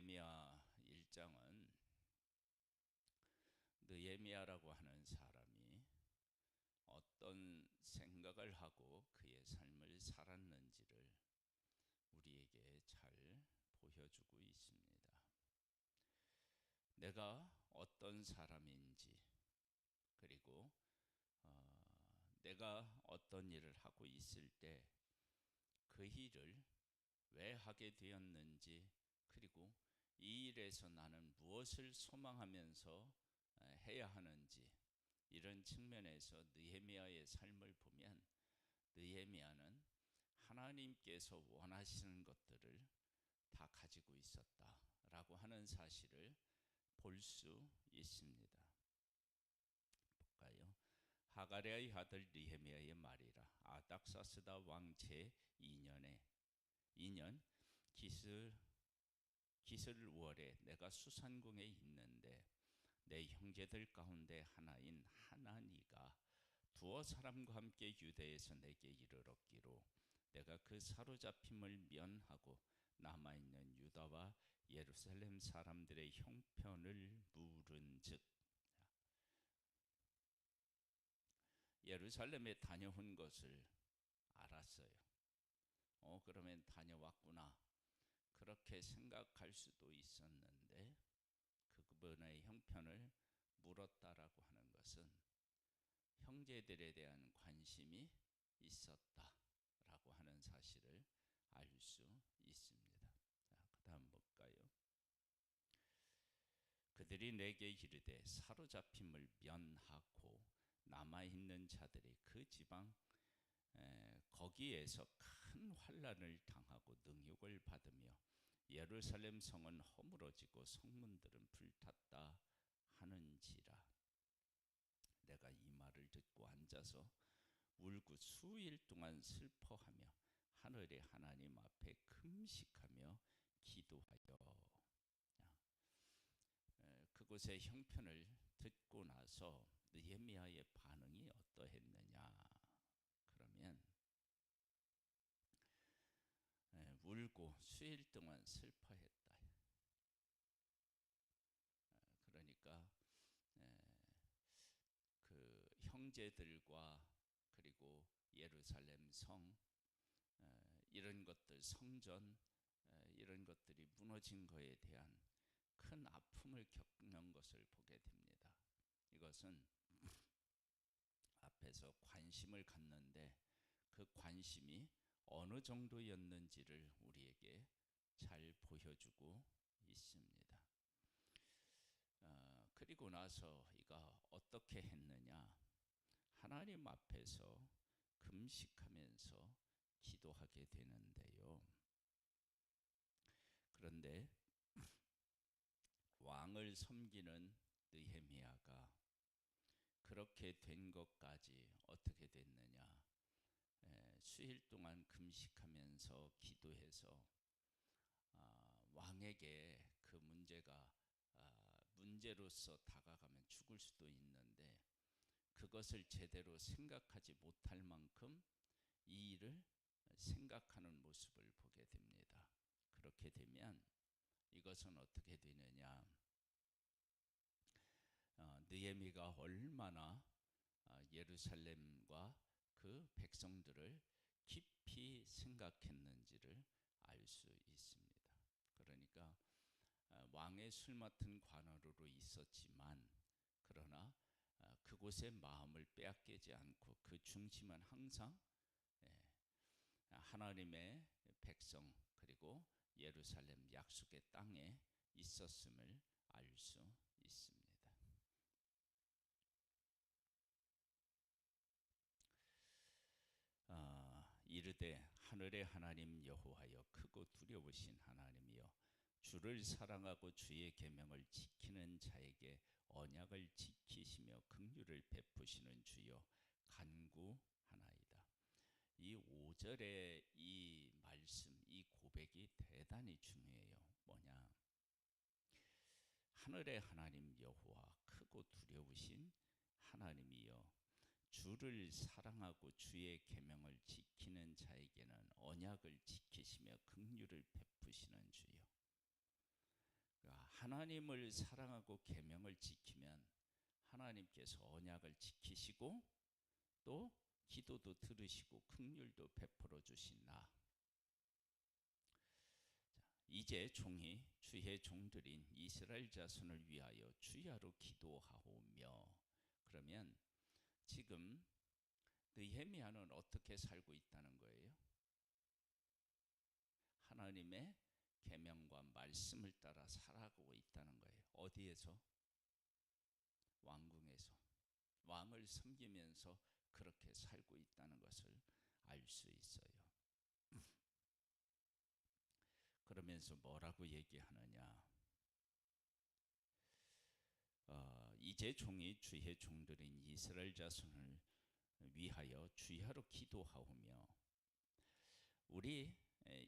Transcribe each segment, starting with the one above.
느헤미야 1장은 느헤미야라고 하는 사람이 어떤 생각을 하고 그의 삶을 살았는지를 우리에게 잘 보여주고 있습니다. 내가 어떤 사람인지, 그리고 내가 어떤 일을 하고 있을 때 그 일을 왜 하게 되었는지, 그리고 이 일에서 나는 무엇을 소망하면서 해야 하는지, 이런 측면에서 느헤미야의 삶을 보면 느헤미야는 하나님께서 원하시는 것들을 다 가지고 있었다라고 하는 사실을 볼 수 있습니다. 볼까요? 하가랴의 아들 느헤미야의 말이라. 아닥사스다 왕 제2년 기슬월에 내가 수산궁에 있는데 내 형제들 가운데 하나인 하나니가 두어 사람과 함께 유대에서 내게 이르렀기로 내가 그 사로잡힘을 면하고 남아있는 유다와 예루살렘 사람들의 형편을 물은즉, 예루살렘에 다녀온 것을 알았어요. 그러면 다녀왔구나, 그렇게 생각할 수도 있었는데, 그분의 형편을 물었다라고 하는 것은 형제들에 대한 관심이 있었다라고 하는 사실을 알 수 있습니다. 자, 그 다음 볼까요? 그들이 내게 이르되 사로잡힘을 면하고 남아있는 자들이 그 지방 거기에서 큰 환난을 당하고 능욕을 받으며 예루살렘 성은 허물어지고 성문들은 불탔다 하는지라. 내가 이 말을 듣고 앉아서 울고 수일 동안 슬퍼하며 하늘의 하나님 앞에 금식하며 기도하여. 그곳의 형편을 듣고 나서 느헤미야의 반응이 어떠했느냐? 그러면 울고 수일 동안 슬퍼했다. 그러니까 그 형제들과 그리고 예루살렘 성, 이런 것들, 성전, 이런 것들이 무너진 것에 대한 큰 아픔을 겪는 것을 보게 됩니다. 이것은 앞에서 관심을 갖는데 그 관심이 어느 정도였는지를 우리에게 잘 보여주고 있습니다. 그리고 나서 이가 어떻게 했느냐? 하나님 앞에서 금식하면서 기도하게 되는데요. 그런데 왕을 섬기는 느헤미야가 그렇게 된 것까지 어떻게 됐느냐? 수일 동안 금식하면서 기도해서 왕에게 그 문제가 문제로서 다가가면 죽을 수도 있는데 그것을 제대로 생각하지 못할 만큼 이 일을 생각하는 모습을 보게 됩니다. 그렇게 되면 이것은 어떻게 되느냐? 느헤미야가 얼마나 예루살렘과 그 백성들을 깊이 생각했는지를 알 수 있습니다. 그러니까 왕의 술 맡은 관원으로 있었지만, 그러나 그곳의 마음을 빼앗기지 않고 그 중심은 항상 하나님의 백성, 그리고 예루살렘 약속의 땅에 있었음을 알 수 있습니다. 이르되 하늘의 하나님 여호와여, 크고 두려우신 하나님이여, 주를 사랑하고 주의 계명을 지키는 자에게 언약을 지키시며 긍휼을 베푸시는 주여, 간구하나이다. 이 5절의 이 말씀, 이 고백이 대단히 중요해요. 뭐냐? 하늘의 하나님 여호와, 크고 두려우신 하나님이여, 주를 사랑하고 주의 계명을 지키는 자에게는 언약을 지키시며 긍휼을 베푸시는 주여. 하나님을 사랑하고 계명을 지키면 하나님께서 언약을 지키시고 또 기도도 들으시고 긍휼도 베풀어 주시나. 이제 종이 주의 종들인 이스라엘 자손을 위하여 주야로 기도하오며. 그러면 지금 느헤미야는 어떻게 살고 있다는 거예요? 하나님의 계명과 말씀을 따라 살아가고 있다는 거예요. 어디에서? 왕궁에서 왕을 섬기면서 그렇게 살고 있다는 것을 알 수 있어요. 그러면서 뭐라고 얘기하느냐? 이제 종이 주의 종들인 이스라엘 자손을 위하여 주야로 기도하오며. 우리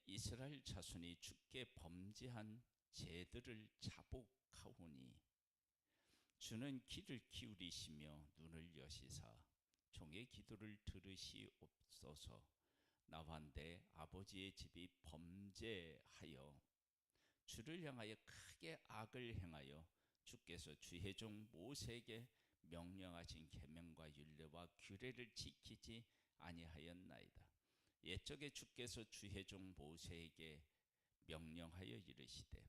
이스라엘 자손이 주께 범죄한 죄들을 자복하오니 주는 귀를 기울이시며 눈을 여시사 종의 기도를 들으시옵소서. 나와 내 아버지의 집이 범죄하여 주를 향하여 크게 악을 행하여 주께서 주의 종 모세에게 명령하신 계명과 율례와 규례를 지키지 아니하였나이다. 옛적에 주께서 주의 종 모세에게 명령하여 이르시되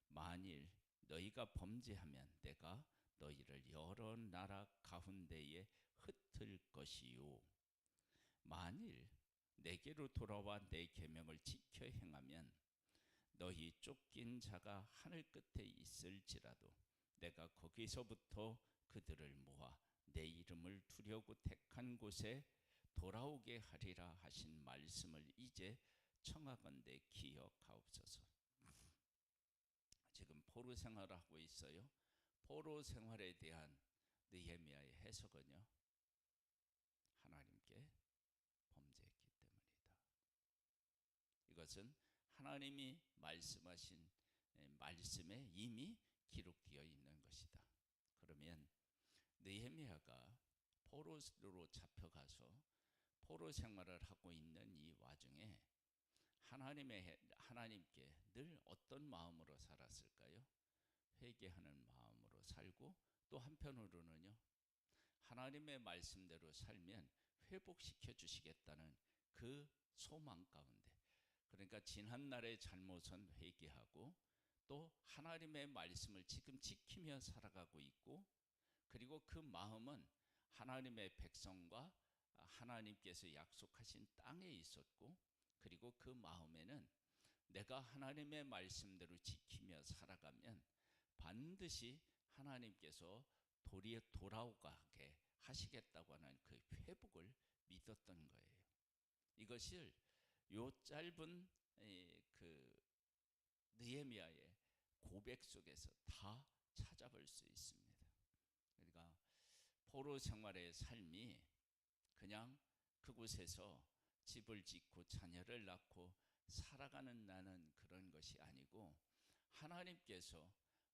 만일 너희가 범죄하면 내가 너희를 여러 나라 가운데에 흩을 것이요 만일 내게로 돌아와 내 계명을 지켜 행하면 너희 쫓긴 자가 하늘 끝에 있을지라도 내가 거기서부터 그들을 모아 내 이름을 두려고 택한 곳에 돌아오게 하리라 하신 말씀을 이제 청하건대 기억하옵소서. 지금 포로 생활을 하고 있어요. 포로 생활에 대한 느헤미야의 해석은요, 하나님께 범죄했기 때문이다. 이것은 하나님이 말씀하신 말씀에 이미 기록되어 있는 것이다. 그러면 느헤미야가 포로로 잡혀가서 포로 생활을 하고 있는 이 와중에 하나님께 늘 어떤 마음으로 살았을까요? 회개하는 마음으로 살고 또 한편으로는요, 하나님의 말씀대로 살면 회복시켜 주시겠다는 그 소망 가운데, 그러니까 지난날의 잘못은 회개하고 또 하나님의 말씀을 지금 지키며 살아가고 있고, 그리고 그 마음은 하나님의 백성과 하나님께서 약속하신 땅에 있었고, 그리고 그 마음에는 내가 하나님의 말씀대로 지키며 살아가면 반드시 하나님께서 돌아오게 하시겠다고 하는 그 회복을 믿었던 거예요. 이것을 요 짧은 그 느헤미야의 고백 속에서 다 찾아볼 수 있습니다. 그러니까 포로 생활의 삶이 그냥 그곳에서 집을 짓고 자녀를 낳고 살아가는 나는 그런 것이 아니고, 하나님께서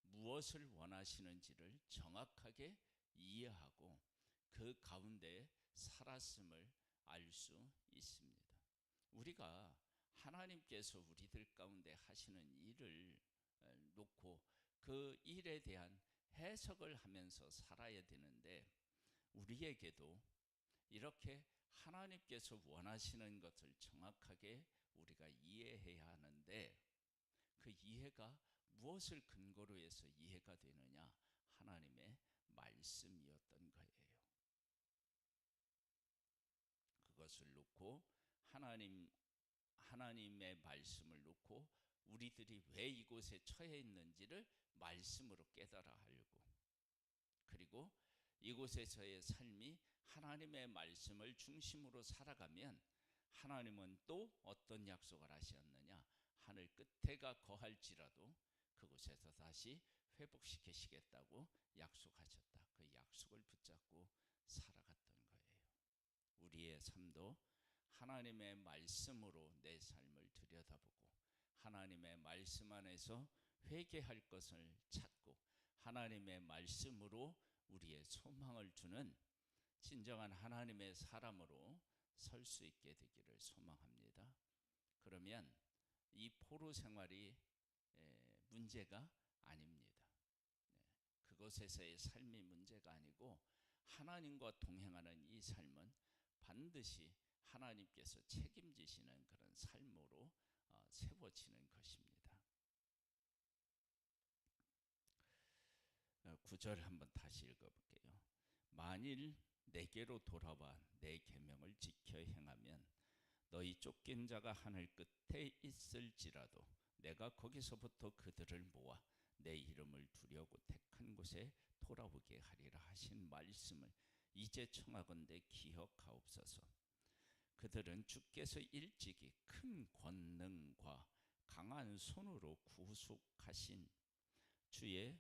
무엇을 원하시는지를 정확하게 이해하고 그 가운데 살았음을 알 수 있습니다. 우리가 하나님께서 우리들 가운데 하시는 일을 놓고 그 일에 대한 해석을 하면서 살아야 되는데, 우리에게도 이렇게 하나님께서 원하시는 것을 정확하게 우리가 이해해야 하는데, 그 이해가 무엇을 근거로 해서 이해가 되느냐? 하나님의 말씀이었던 거예요. 그것을 놓고 하나님의 말씀을 놓고 우리들이 왜 이곳에 처해 있는지를 말씀으로 깨달아 알고, 그리고 이곳에서의 삶이 하나님의 말씀을 중심으로 살아가면 하나님은 또 어떤 약속을 하셨느냐? 하늘 끝에가 거할지라도 그곳에서 다시 회복시키시겠다고 약속하셨다. 그 약속을 붙잡고 살아갔던 거예요. 우리의 삶도 하나님의 말씀으로 내 삶을 들여다보고 하나님의 말씀 안에서 회개할 것을 찾고 하나님의 말씀으로 우리의 소망을 주는 진정한 하나님의 사람으로 설 수 있게 되기를 소망합니다. 그러면 이 포로 생활이 문제가 아닙니다. 그곳에서의 삶이 문제가 아니고 하나님과 동행하는 이 삶은 반드시 하나님께서 책임지시는 그런 삶으로 세워지는 것입니다. 9절 한번 다시 읽어볼게요. 만일 내게로 돌아와 내 계명을 지켜 행하면 너희 쫓긴 자가 하늘 끝에 있을지라도 내가 거기서부터 그들을 모아 내 이름을 두려고 택한 곳에 돌아오게 하리라 하신 말씀을 이제 청하건대 기억하옵소서. 그들은 주께서 일찍이 큰 권능과 강한 손으로 구속하신 주의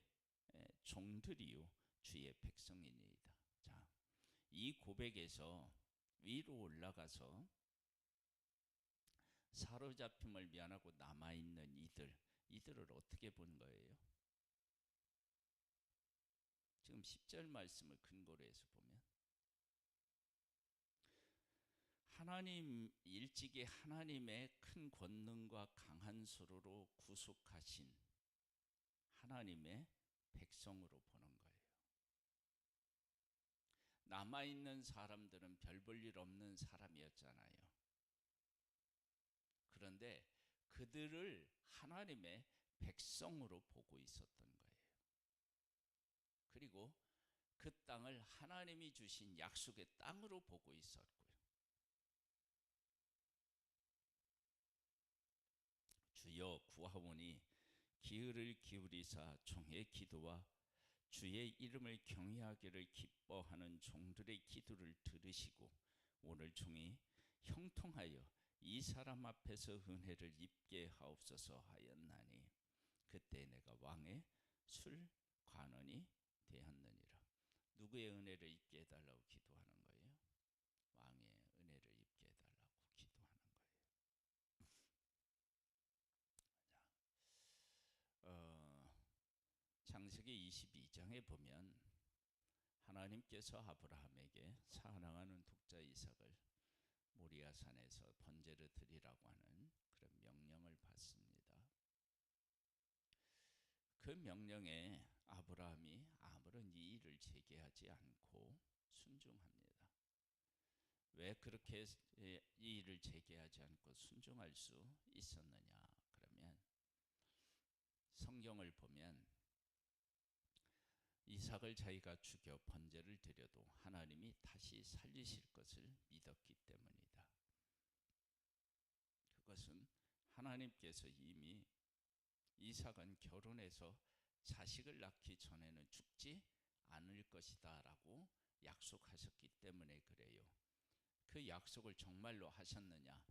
종들이요 주의 백성이니이다. 자, 이 고백에서 위로 올라가서 사로잡힘을 면하고 남아있는 이들을 어떻게 본 거예요? 지금 10절 말씀을 근거로 해서 보면 하나님 일찍이 하나님의 큰 권능과 강한 손으로 구속하신 하나님의 백성으로 보는 거예요. 남아있는 사람들은 별 볼 일 없는 사람이었잖아요. 그런데 그들을 하나님의 백성으로 보고 있었던 거예요. 그리고 그 땅을 하나님이 주신 약속의 땅으로 보고 있었고요. 주여 구하오니 기울을 기울이사 종의 기도와 주의 이름을 경외하기를 기뻐하는 종들의 기도를 들으시고 오늘 종이 형통하여 이 사람 앞에서 은혜를 입게 하옵소서 하였나니 그때 내가 왕의 술관원이 되었느니라. 누구의 은혜를 입게 해달라고 기도하는 거예요? 왕의 은혜를 입게 해달라고 기도하는 거예요. 창세기 22장에 보면 하나님께서 아브라함에게 사랑하는 독자 이삭을 모리아산에서 번제를 드리라고 하는 그런 명령을 받습니다. 그 명령에 아브라함이 아무런 이의를 제기하지 않고 순종합니다. 왜 그렇게 이의를 제기하지 않고 순종할 수 있었느냐? 그러면 성경을 보면 이삭을 자기가 죽여 번제를 드려도 하나님이 다시 살리실 것을 믿었기 때문이다. 그것은 하나님께서 이미 이삭은 결혼해서 자식을 낳기 전에는 죽지 않을 것이다 라고 약속하셨기 때문에 그래요. 그 약속을 정말로 하셨느냐?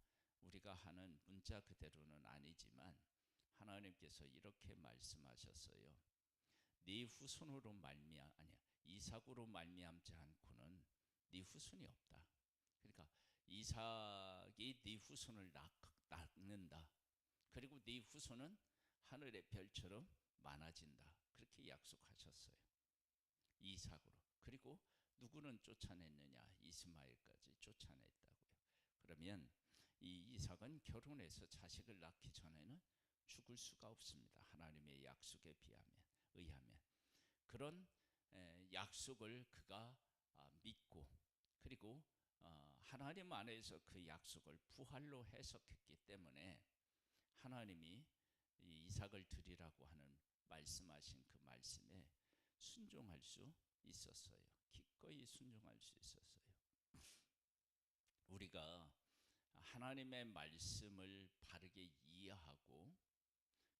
우리가 하는 문자 그대로는 아니지만 하나님께서 이렇게 말씀하셨어요. 네 후손으로 이삭으로 말미암지 않고는 네 후손이 없다. 그러니까 이삭이 네 후손을 낳는다. 그리고 네 후손은 하늘의 별처럼 많아진다. 그렇게 약속하셨어요. 이삭으로. 그리고 누구는 쫓아냈느냐? 이스마엘까지 쫓아냈다고요. 그러면 이 이삭은 결혼해서 자식을 낳기 전에는 죽을 수가 없습니다. 하나님의 약속에 의하면 그런 약속을 그가 믿고 그리고 하나님 안에서 그 약속을 부활로 해석했기 때문에 하나님이 이 이삭을 드리라고 하는 말씀하신 그 말씀에 순종할 수 있었어요. 기꺼이 순종할 수 있었어요. 우리가 하나님의 말씀을 바르게 이해하고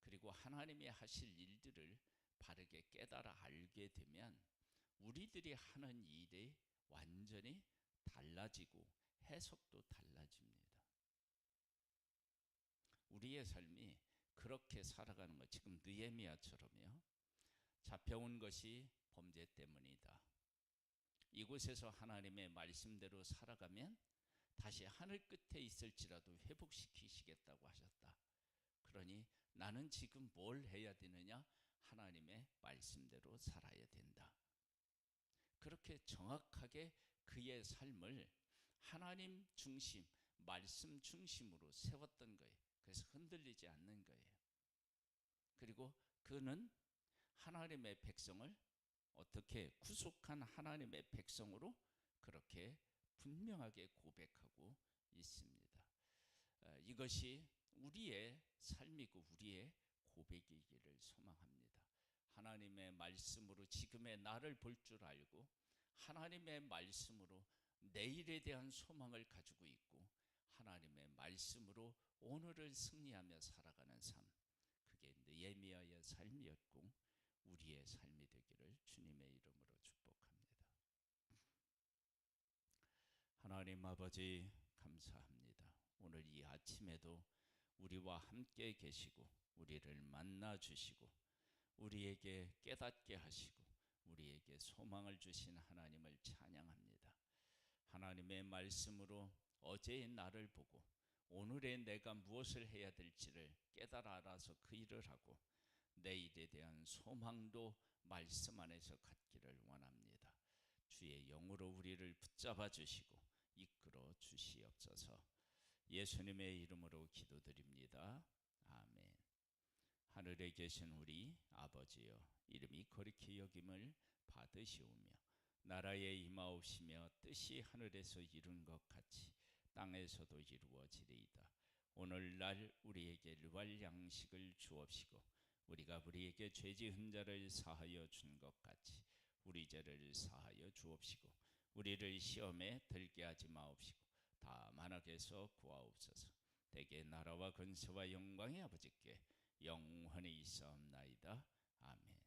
그리고 하나님이 하실 일들을 바르게 깨달아 알게 되면 우리들이 하는 일이 완전히 달라지고 해석도 달라집니다. 우리의 삶이 그렇게 살아가는 것, 지금 느헤미야처럼요. 잡혀온 것이 범죄 때문이다. 이곳에서 하나님의 말씀대로 살아가면 다시 하늘 끝에 있을지라도 회복시키시겠다고 하셨다. 그러니 나는 지금 뭘 해야 되느냐? 하나님의 말씀대로 살아야 된다. 그렇게 정확하게 그의 삶을 하나님 중심, 말씀 중심으로 세웠던 거예요. 그래서 흔들리지 않는 거예요. 그리고 그는 하나님의 백성을 어떻게 구속한 하나님의 백성으로 그렇게 분명하게 고백하고 있습니다. 이것이 우리의 삶이고 우리의 고백이기를 소망합니다. 하나님의 말씀으로 지금의 나를 볼 줄 알고 하나님의 말씀으로 내일에 대한 소망을 가지고 있고 하나님의 말씀으로 오늘을 승리하며 살아가는 삶, 그게 느헤미야의 삶이었고 우리의 삶이 되기를 주님의 이름으로 축복합니다. 하나님 아버지 감사합니다. 오늘 이 아침에도 우리와 함께 계시고 우리를 만나 주시고 우리에게 깨닫게 하시고 우리에게 소망을 주신 하나님을 찬양합니다. 하나님의 말씀으로 어제의 나를 보고 오늘의 내가 무엇을 해야 될지를 깨달아 알아서 그 일을 하고 내일에 대한 소망도 말씀 안에서 갖기를 원합니다. 주의 영으로 우리를 붙잡아 주시고 이끌어 주시옵소서. 예수님의 이름으로 기도드립니다. 아멘. 하늘에 계신 우리 아버지여, 이름이 거룩히 여김을 받으시오며 나라에 임하옵시며 뜻이 하늘에서 이룬 것 같이 땅에서도 이루어지리이다. 오늘날 우리에게 일용할 양식을 주옵시고 우리가 우리에게 죄 지은 자를 사하여 준 것 같이 우리 죄를 사하여 주옵시고 우리를 시험에 들게 하지 마옵시고 다만 악에서 구하옵소서. 대개 나라와 권세와 영광의 아버지께 영원히 있사옵나이다. 아멘.